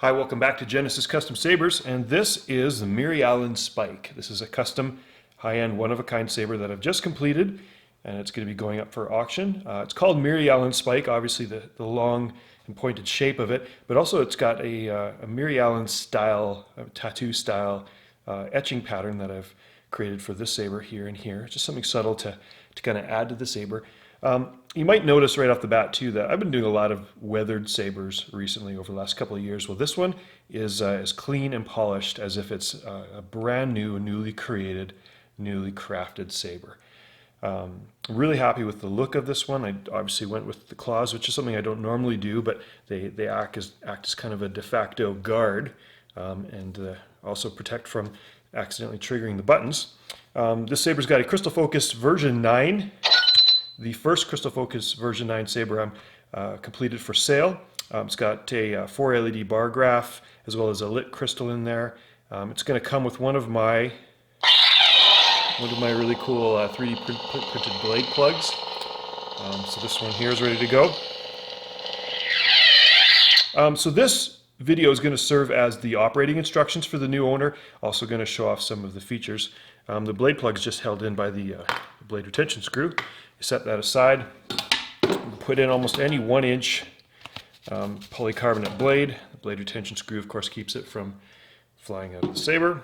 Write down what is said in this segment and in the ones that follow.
Hi, welcome back to Genesis Custom Sabers, and this is the Mirialan Spike. This is a custom high-end one-of-a-kind saber that I've just completed, and it's going to be going up for auction. It's called Mirialan Spike, obviously the long and pointed shape of it, but also it's got a Mirialan style, tattoo style etching pattern that I've created for this saber here and here. Just something subtle to kind of add to the saber. You might notice right off the bat too that I've been doing a lot of weathered sabers recently over the last couple of years. Well, this one is as clean and polished as if it's a brand new, newly created, newly crafted saber. I'm really happy with the look of this one. I obviously went with the claws, which is something I don't normally do, but they act as kind of a de facto guard and also protect from accidentally triggering the buttons. This saber's got a Crystal Focus version 9. The first Crystal Focus version 9 saber I'm completed for sale. It's got a 4 LED bar graph as well as a lit crystal in there. It's going to come with one of my really cool 3D printed blade plugs. So this one here is ready to go. So this video is going to serve as the operating instructions for the new owner. Also going to show off some of the features. The blade plug is just held in by the blade retention screw. You set that aside. You put in almost any 1-inch polycarbonate blade. The blade retention screw, of course, keeps it from flying out of the saber.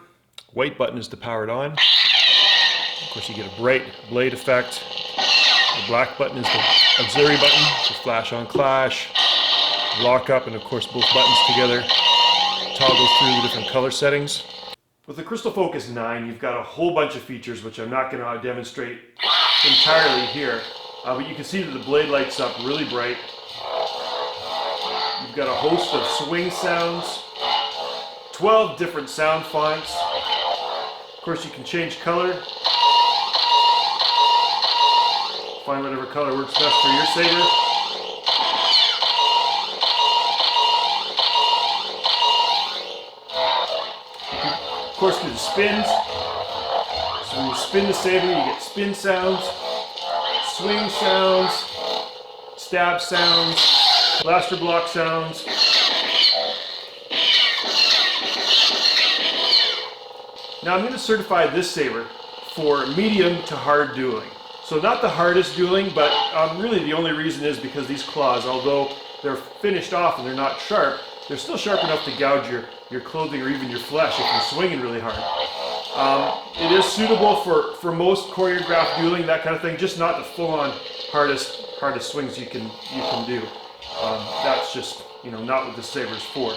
White button is to power it on. Of course, you get a bright blade effect. The black button is the auxiliary button to flash on clash, lock up, and of course both buttons together toggle through the different color settings. With the Crystal Focus 9, you've got a whole bunch of features which I'm not going to demonstrate entirely here, but you can see that the blade lights up really bright. You've got a host of swing sounds, 12 different sound fonts. Of course, you can change color, find whatever color works best for your saber. Of course, do the spins. So when you spin the saber, you get spin sounds, swing sounds, stab sounds, blaster block sounds. Now I'm going to certify this saber for medium to hard dueling. So not the hardest dueling, but really the only reason is because these claws, although they're finished off and they're not sharp, they're still sharp enough to gouge your clothing or even your flesh if you're swinging really hard. It is suitable for most choreographed dueling, that kind of thing, just not the full-on hardest swings you can do. That's just, not what the saber's for.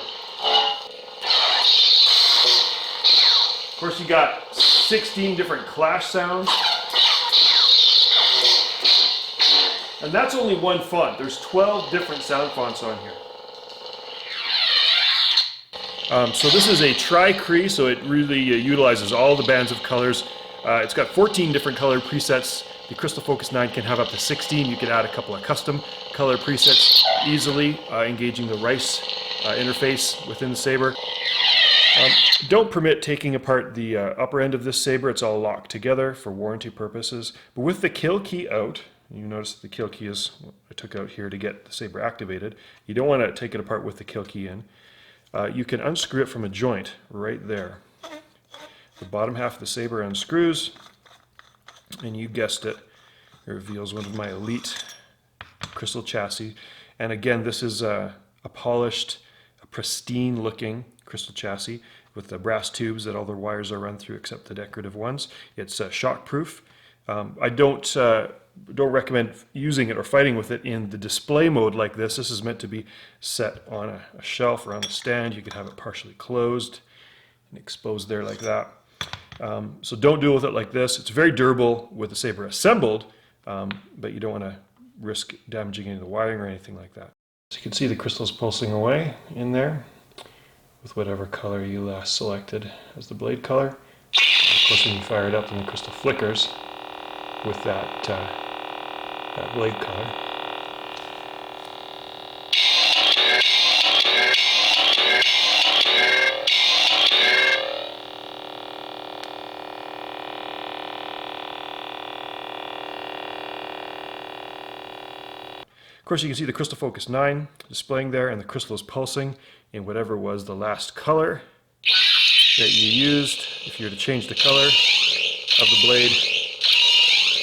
Of course, you got 16 different clash sounds. And that's only one font. There's 12 different sound fonts on here. So this is a Tri-Cree, so it really utilizes all the bands of colors. It's got 14 different color presets. The Crystal Focus 9 can have up to 16. You could add a couple of custom color presets easily, engaging the rice interface within the saber. Don't permit taking apart the upper end of this saber. It's all locked together for warranty purposes. But with the kill key out, you notice the kill key is what I took out here to get the saber activated. You don't want to take it apart with the kill key in. You can unscrew it from a joint right there. The bottom half of the saber unscrews, and you guessed it, it reveals one of my elite crystal chassis. And again, this is a polished, pristine looking crystal chassis with the brass tubes that all the wires are run through except the decorative ones. It's shock proof. I don't recommend using it or fighting with it in the display mode like this. This is meant to be set on a shelf or on a stand. You could have it partially closed and exposed there like that. So don't deal with it like this. It's very durable with the saber assembled, but you don't want to risk damaging any of the wiring or anything like that. So you can see the crystals pulsing away in there with whatever color you last selected as the blade color. And of course, when you fire it up, then the crystal flickers with that blade color. Of course, you can see the Crystal Focus 9 displaying there, and the crystal is pulsing in whatever was the last color that you used. If you were to change the color of the blade,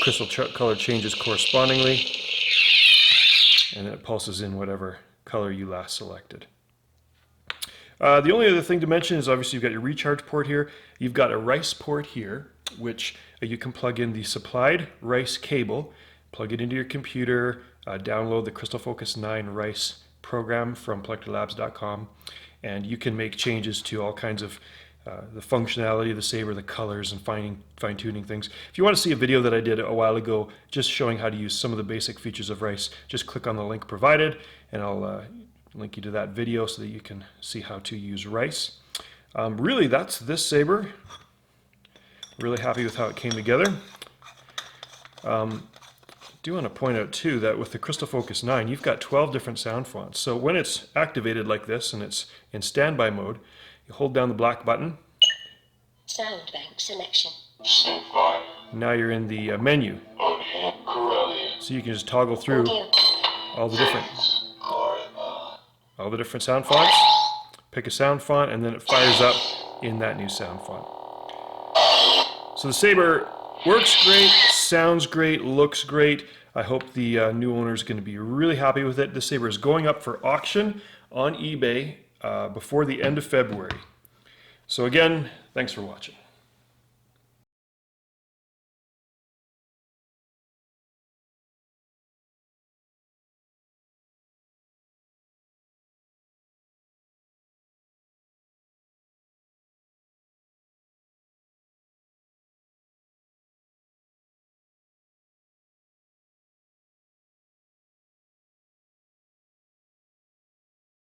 crystal color changes correspondingly, and then it pulses in whatever color you last selected. The only other thing to mention is obviously you've got your recharge port here. You've got a rice port here, which you can plug in the supplied rice cable, plug it into your computer, download the Crystal Focus 9 rice program from plecterlabs.com, and you can make changes to all kinds of the functionality of the saber, the colors, and fine-tuning things. If you want to see a video that I did a while ago just showing how to use some of the basic features of rice, just click on the link provided, and I'll link you to that video so that you can see how to use rice. Really, that's this saber. Really happy with how it came together. I do want to point out too that with the Crystal Focus 9, you've got 12 different sound fonts. So when it's activated like this and it's in standby mode, you hold down the black button. Sound bank selection. Sci-Fi. Now you're in the menu. So you can just toggle through all the different sound fonts, pick a sound font, and then it fires up in that new sound font. So the saber works great, sounds great, looks great. I hope the new owner is going to be really happy with it. This saber is going up for auction on eBay before the end of February. So again, thanks for watching.